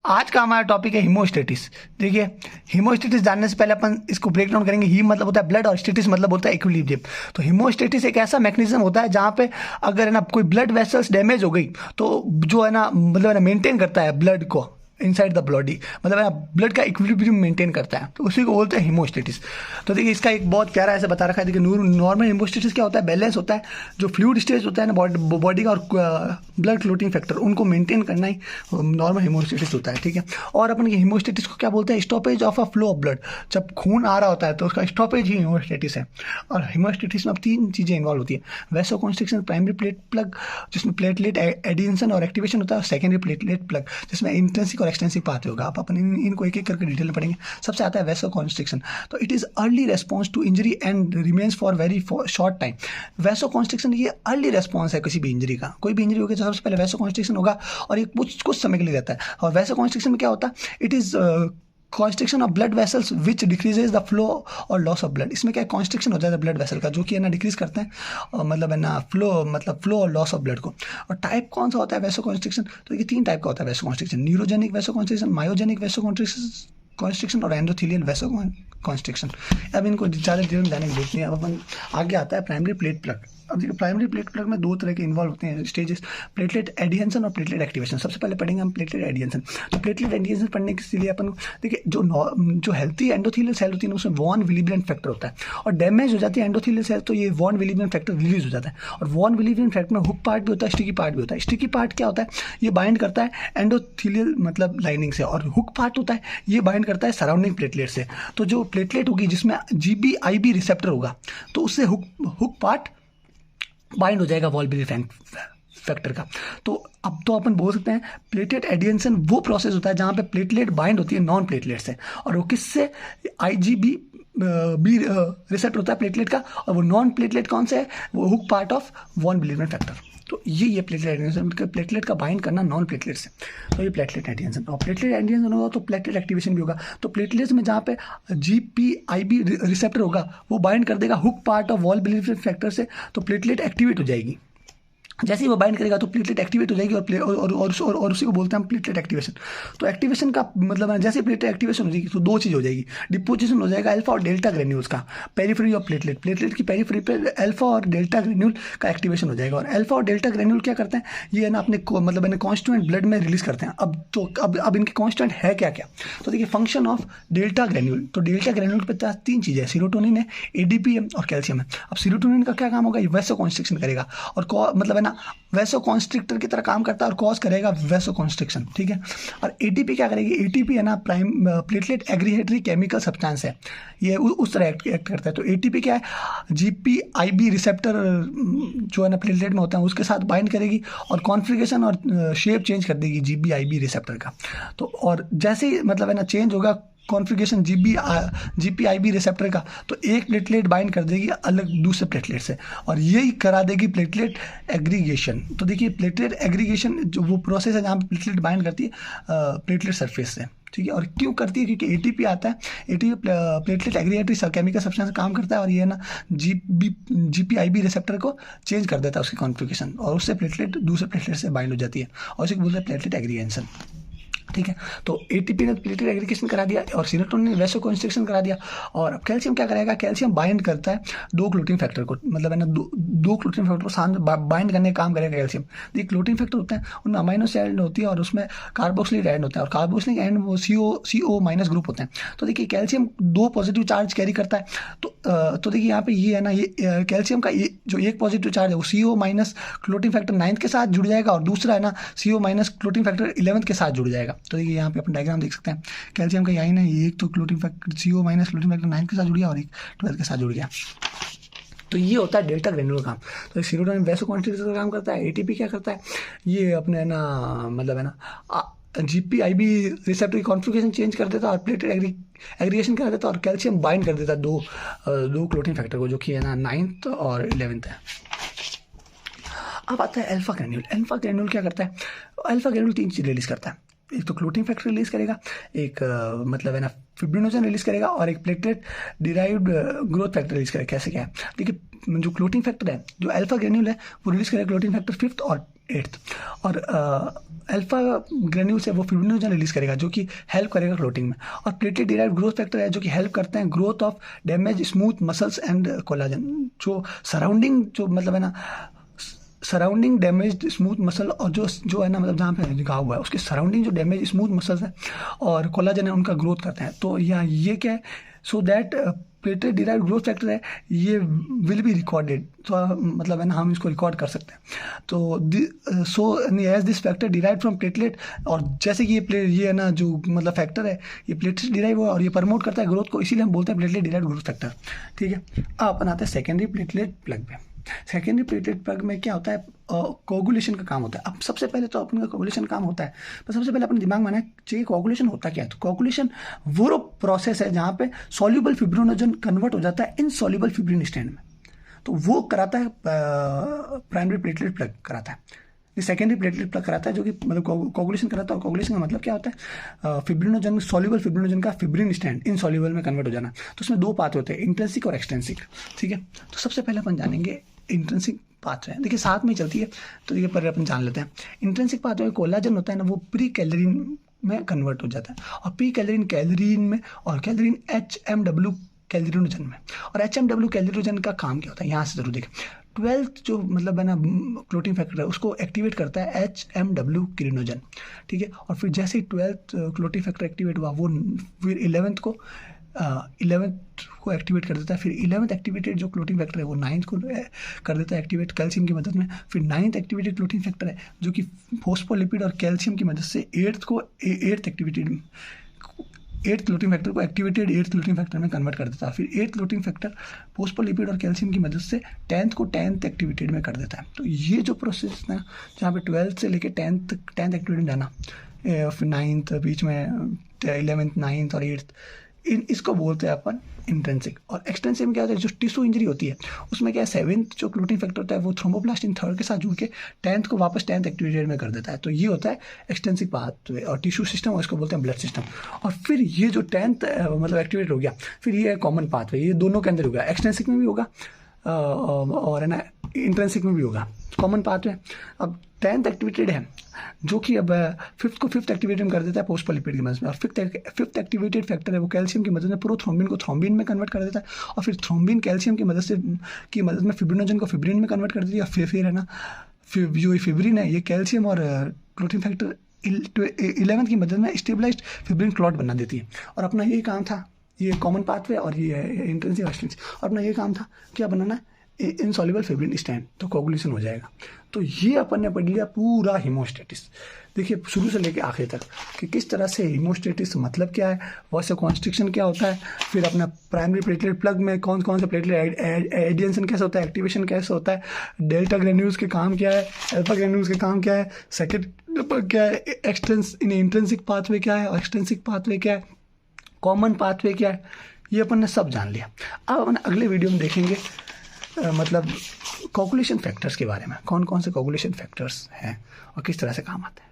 आज का हमारा टॉपिक है हीमोस्टेटिस। देखिए, हीमोस्टेटिस जानने से पहले अपन इसको ब्रेक डाउन करेंगे। हीम मतलब होता है ब्लड और स्टेटिस मतलब होता है इक्विलिब्रियम। तो हीमोस्टेटिस एक ऐसा मैकेनिज्म होता है जहाँ पे अगर है ना कोई ब्लड वेसल्स डैमेज हो गई तो जो है ना मतलब है ना मेंटेन करता है ब्लड को इनसाइड द बॉडी, मतलब है ब्लड का इक्विलिब्रियम मेंटेन करता है, तो उसी को बोलते हैं हीमोस्टेटिस। तो देखिए इसका एक बहुत प्यारा ऐसे बता रखा है। देखिए नॉर्मल हीमोस्टेटिस क्या होता है, बैलेंस होता है जो फ्लूइड स्टेज होता है ना बॉडी का और ब्लड क्लोटिंग फैक्टर उनको मेंटेन करना ही नॉर्मल हीमोस्टेटिस होता है। ठीक है, और अपन ये हीमोस्टेटिस को क्या बोलते हैं, stoppage of a flow of blood. जब खून आ रहा होता है तो उसका स्टॉपेज ही हीमोस्टेटिस है। और हीमोस्टेटिस में अब तीन चीज़ें इन्वॉल्व होती है, वैसोकॉन्स्ट्रिक्शन, प्राइमरी प्लेट प्लग जिसमें प्लेटलेट एडिशन और एक्टिवेशन होता है, और सेकेंडरी प्लेटलेट प्लग जिसमें इंटेंसिक और एक्सटेंसिव पाथ होगा। आप अपन इनको एक एक करके डिटेल में पढ़ेंगे। सबसे आता है वैसोकॉन्स्ट्रिक्शन। तो it is early response to injury and remains for very short time. Vasoconstriction ये अर्ली रेस्पॉन्स है किसी भी इंजरी का। कोई भी इंजरी होगी तो सबसे पहले वैसोकॉन्स्ट्रिक्शन होगा और ये कुछ समय के लिए रहता है। और वैसोकॉन्स्ट्रिक्शन में क्या होता है, it is constriction of blood vessels which decreases the flow और लॉस ऑफ ब्लड। इसमें क्या कॉन्स्ट्रिक्शन हो जाता है ब्लड वेसल का, जो कि है ना डिक्रीज करते हैं और मतलब है ना फ्लो और लॉस ऑफ ब्लड को। और टाइप कौन सा होता है वैसो कॉन्स्ट्रिक्शन, तो ये तीन टाइप का होता है vaso constriction, neurogenic vaso constriction, myogenic vaso constriction और एंडोथेलियल वैसो कॉन्स्ट्रिक्शन। अब इनको ज़्यादा डिटेल में जाने की जरूरत नहीं है। अब अपन आगे आता है प्राइमरी प्लेट प्लग। अब देखिए प्राइमरी प्लेट प्लग में दो तरह के इन्वॉल्व होते हैं स्टेजेस, प्लेटलेट एडिशन और प्लेटलेट एक्टिवेशन। सबसे पहले पढ़ेंगे हम प्लेटलेट एडिशन। तो प्लेटलेट एडिशन पढ़ने के लिए अपन देखिए जो हेल्थी एंडोथेलियल सेल होती है उसमें वॉन विलिब्रियन फैक्टर होता है, और डैमेज हो जाती है एंडोथेलियल सेल तो ये वॉन विलिब्रियन फैक्टर रिलीज हो जाता है। और वॉन विलिब्रियन फैक्टर में हुक पार्ट भी होता है, स्टिकी पार्ट भी होता है। स्टिकी पार्ट क्या होता है, ये बाइंड करता है एंडोथेलियल मतलब लाइनिंग से, और हुक पार्ट होता है ये बाइंड करता है सराउंडिंग प्लेटलेट से। तो जो प्लेटलेट होगी जिसमें GBIB रिसेप्टर होगा तो उससे हुक पार्ट बाइंड हो जाएगा वॉल विलिब्रियन फैक्टर का। तो अब तो अपन बोल सकते हैं प्लेटलेट एडिशन वो प्रोसेस होता है जहाँ पे प्लेटलेट बाइंड होती है नॉन प्लेटलेट से, और वो किससे, IgB रिसेप्टर होता है प्लेटलेट का, और वो नॉन प्लेटलेट कौन सा है, वो hook part of von Willebrand factor. तो ये प्लेटलेट एडिशन, प्लेटलेट का बाइंड करना नॉन प्लेटलेट से, तो ये प्लेटलेट एडिशन। और प्लेटलेट एडिशन होगा तो प्लेटलेट एक्टिवेशन भी होगा। तो प्लेटलेट्स में जहाँ पे GPIB रिसेप्टर होगा वो बाइंड कर देगा hook part of von Willebrand factor से, तो प्लेटलेट एक्टिवेट हो जाएगी। जैसे ही वो बाइंड करेगा तो प्लेटलेट एक्टिवेट हो जाएगी और उसी को बोलते हैं हम प्लेटलेट एक्टिवेशन। तो एक्टिवेशन का मतलब है जैसे प्लेटलेट एक्टिवेशन हो जाएगी तो दो चीज़ हो जाएगी, डिपोजिशन हो जाएगा अल्फा और डेल्टा ग्रेन्यूल्स का पेरिफेरी ऑफ प्लेटलेट की पेरिफेरी पे अल्फा और डेल्टा ग्रेन्यूल का एक्टिवेशन हो जाएगा। और अल्फा और डेल्टा ग्रेन्यूल क्या करते हैं, ये है ना अपने मतलब है कॉन्स्टिट्यूएंट ब्लड में रिलीज करते हैं। अब इनके कॉन्स्टिट्यूएंट है क्या क्या, तो देखिए फंक्शन ऑफ डेल्टा ग्रेन्यूल। तो डेल्टा ग्रेन्यूल पे तीन चीज़ें हैं, सीरोटोनिन है, ADP है और कैल्शियम है। अब सीरोटोनिन का क्या काम होगा, ये वैसो कॉन्स्ट्रिक्शन करेगा और मतलब है ना वैसो कॉन्स्ट्रिक्टर की तरह काम करता है और कॉज करेगा वैसो कॉन्स्ट्रिक्शन। ठीक है, और ATP क्या करेगी, ATP है ना प्लेटलेट एग्रीगेटरी केमिकल सब्सटेंस है, ये उस तरह एक्ट करता है। तो ATP क्या है, GPIB रिसेप्टर जो है ना प्लेटलेट में होता है उसके साथ बाइंड करेगी और कॉन्फ़िगरेशन और शेप चेंज कर देगी GPIB रिसेप्टर का। तो और जैसे ही मतलब है ना चेंज होगा कॉन्फ़िगरेशन GPIB रिसेप्टर का, तो एक प्लेटलेट बाइंड कर देगी अलग दूसरे प्लेटलेट से, और यही करा देगी प्लेटलेट एग्रीगेशन। तो देखिए प्लेटलेट एग्रीगेशन जो वो प्रोसेस है जहाँ पे प्लेटलेट बाइंड करती है प्लेटलेट सरफेस से। ठीक है, और क्यों करती है, क्योंकि ATP आता है, ATP प्लेटलेट एग्रीगेटरी केमिकल सब्सटेंस काम करता है और ये है ना GPIB रिसेप्टर को चेंज कर देता है उसकी कॉन्फ़िगरेशन, और उससे प्लेटलेट दूसरे प्लेटलेट से बाइंड हो जाती है और उसे बोलते हैं प्लेटलेट एग्रीगेशन। ठीक है, तो ATP ने प्लेटलेट एग्रीगेशन करा दिया और सीरोटोनिन ने वैसो कॉन्स्ट्रिक्शन करा दिया। और अब कैल्शियम क्या करेगा, कैल्शियम बाइंड करता है दो क्लोटिंग फैक्टर को, मतलब है ना दो क्लोटिंग फैक्टर को साथ बाइंड करने का काम करेगा कैल्शियम। ये क्लोटिंग फैक्टर होते हैं उनमें अमाइनो एसिड होती है और उसमें कार्बोक्सिलिक एंड होता है, और कार्बोक्सिलिक एंड वो CO माइनस ग्रुप होते हैं। तो देखिए कैल्शियम दो पॉजिटिव चार्ज कैरी करता है, तो देखिए यहाँ पे ये है ना ये कैल्शियम का ये जो एक पॉजिटिव चार्ज है वो CO माइनस क्लोटिंग फैक्टर 9 के साथ जुड़ जाएगा, और दूसरा है ना CO माइनस क्लोटिंग फैक्टर 11 के साथ जुड़ जाएगा। तो देखिए यहाँ पे अपन डायग्राम देख सकते हैं, कैल्शियम का यही ना एक तो clotting factor CO minus clotting factor 9 के साथ जुड़ गया और एक 12 के साथ जुड़ गया। तो ये होता है डेल्टा ग्रेन्यूल काम। तो सीरोटोनिन वैसो कॉन्स्ट्रिक्टर का काम करता है, ATP क्या करता है, ये अपने है ना मतलब है ना GPIB रिसेप्टर की कॉन्फ़िगरेशन चेंज कर देता है और प्लेटलेट एग्रीगेशन कर देता है, और कैल्शियम बाइंड कर देता है दो क्लोटिंग फैक्टर को, जो कि है ना 9th और 11th है। अब आता है अल्फा ग्रेन्यूल। अल्फा ग्रेन्यूल क्या करता है, अल्फा ग्रेन्यूल तीन चीज़ रिलीज करता है, एक तो क्लोटिंग फैक्टर रिलीज करेगा, एक मतलब है ना फिब्रिनोजन रिलीज करेगा, और एक platelet derived growth factor release करेगा। कैसे क्या है, देखिए जो क्लोटिंग फैक्टर है, जो अल्फा ग्रेन्यूल है वो रिलीज करेगा क्लोटिंग फैक्टर 5th और 8th। और अल्फा ग्रेन्यूल्स है वो फिब्रिनोजन रिलीज करेगा जो कि हेल्प करेगा क्लोटिंग में। और प्लेटलेट डिराइव्ड ग्रोथ फैक्टर है जो कि हेल्प करते हैं growth of damage smooth muscles and collagen. जो सराउंडिंग जो मतलब है ना सराउंडिंग डैमेज स्मूथ मसल और जो है ना मतलब जहाँ पे घाव हुआ है उसके सराउंडिंग जो डैमेज स्मूथ मसल्स हैं और कोलाजन है उनका ग्रोथ करते हैं। तो ये क्या है, so that platelet derived growth factor है ये विल बी रिकॉर्डेड। तो मतलब है ना हम इसको रिकॉर्ड कर सकते हैं। तो so as this factor derive from platelet, और जैसे कि ये है ना जो मतलब फैक्टर है ये प्लेटलेट डिराइव हुआ और ये प्रमोट करता है ग्रोथ को, इसीलिए हम बोलते हैं प्लेटलेट डिराइव्ड ग्रोथ फैक्टर। ठीक है, अब अपन आते हैं सेकेंडरी प्लेटलेट प्लग पे। सेकेंडरी प्लेटलेट प्लग में क्या होता है, कोगुलेशन का काम होता है। अब सबसे पहले तो अपन का कोगुलेशन काम होता है, पर सबसे पहले अपने दिमाग में आना चाहिए कोगुलेशन होता क्या है। तो कोगुलेशन वो प्रोसेस है जहाँ पे सॉल्युबल फिब्रिनोजन कन्वर्ट हो जाता है इनसॉल्युबल फिब्रिन स्टैंड में। तो वो कराता है प्राइमरी प्लेटलेट प्लग कराता है, ये सेकेंडरी प्लेटलेट प्लग कराता है जो कि मतलब कोगुलेशन कराता है। और कोगुलेशन का मतलब क्या होता है, फिब्रिनोजन सॉल्युबल फिब्रिनोजन का फिब्रिन स्टैंड इनसॉल्युबल में कन्वर्ट हो जाना। तो उसमें दो पाथ होते हैं, इंट्रिंसिक और एक्सट्रिंसिक। ठीक है, तो सबसे पहले अपन जानेंगे इंट्रिंसिक पाथवे। देखिए साथ में ही चलती है तो ये पर अपन जान लेते हैं। इंट्रिंसिक पाथवे कोलाजन होता है ना वो प्री कैलोरीन में कन्वर्ट हो जाता है, और प्री कैलोरीन कैलोरीन में, और कैलोरीन HMW कैलोरीनोजन में। और HMW कैलोरीनोजन का काम क्या होता है यहाँ से जरूर देखें। 12th जो मतलब है ना क्लोटिंग फैक्टर है उसको एक्टिवेट करता है HMW कैलोरीनोजन। ठीक है, और फिर जैसे ही 12th क्लोटिंग फैक्टर एक्टिवेट हुआ वो फिर 11th को एक्टिवेट कर देता है। फिर 11th एक्टिवेटेड जो क्लोटिंग फैक्टर है वो 9th को कर देता है एक्टिवेट कैल्शियम की मदद में। फिर 9th एक्टिवेटेड क्लोटिंग फैक्टर है जो कि फोस्फोलिपिड और कैल्शियम की मदद से 8th क्लोटिंग फैक्टर को एक्टिवेटेड 8th क्लोटिंग फैक्टर में कन्वर्ट कर देता है। फिर 8th क्लोटिंग फैक्टर फोस्फोलिपिड और कैल्शियम की मदद से 10th को 10th एक्टिवेटेड में कर देता है। तो ये जो प्रोसेस है जहाँ पे 12th से लेके 10th एक्टिवेट में जाना, फिर 9th बीच में 11th 9th और 8th, इसको बोलते हैं अपन इंट्रिंसिक। और एक्सटेंसिव में क्या होता है, जो टिश्यू इंजरी होती है उसमें क्या है 7th जो क्लोटिंग फैक्टर होता है वो थ्रोम्बोप्लास्ट इन 3rd के साथ जुड़ के 10th को वापस 10th एक्टिवेटेड में कर देता है। तो ये होता है एक्सटेंसिव पाथवे और टिश्यू सिस्टम, और इसको बोलते हैं ब्लड सिस्टम। और फिर ये जो 10th मतलब एक्टिवेट हो गया, फिर ये है कॉमन पाथवे, ये दोनों के अंदर होगा, एक्सटेंसिव में भी होगा और है ना इंट्रिंसिक में भी होगा कॉमन पाथवे। अब 10th एक्टिवेटेड है जो कि अब 5th को 5th एक्टिवेटेड कर देता है फोस्फोलिपिड की मदद में। और 5th एक्टिवेटेड फैक्टर है वो कैल्शियम की मदद में प्रोथ्रोम्बिन को थ्रोम्बिन में कन्वर्ट कर देता है, और फिर थ्रोम्बिन कैल्शियम की मदद में फिब्रिनोजन को फिब्रिन में कन्वर्ट कर देती है। फिर है ना जो ये फिब्रिन है ये कैल्शियम और क्लोटिंग फैक्टर 11th की मदद में स्टेबलाइज्ड फिब्रिन क्लॉट बना देती है। और अपना यही काम था, ये कॉमन पाथवे और ये इंट्रिंसिक एक्सट्रिंसिक, और अपना ये काम था क्या बनाना इनसॉल्युबल फिब्रिन स्टैंड, तो कोगुलेशन हो जाएगा। तो ये अपन ने पढ़ लिया पूरा हीमोस्टेटिस। देखिए शुरू से लेके आखिर तक कि किस तरह से हीमोस्टेटिस मतलब क्या है, वासोकॉन्स्ट्रिक्शन क्या होता है, फिर अपना प्राइमरी प्लेटलेट प्लग में कौन कौन से प्लेटलेट एडिशन कैसे होता है, एक्टिवेशन कैसे होता है, डेल्टा ग्रेन्यूल्स के काम क्या है, अल्फा ग्रेन्यूल्स के काम क्या है, सेकेंड क्या है, इंट्रिंसिक पाथवे क्या है, एक्सट्रिंसिक पाथवे क्या है, कॉमन पाथवे क्या है, ये अपन ने सब जान लिया। अब अपन अगले वीडियो में देखेंगे मतलब कोगुलेशन फैक्टर्स के बारे में, कौन कौन से कोगुलेशन फैक्टर्स हैं और किस तरह से काम आते हैं।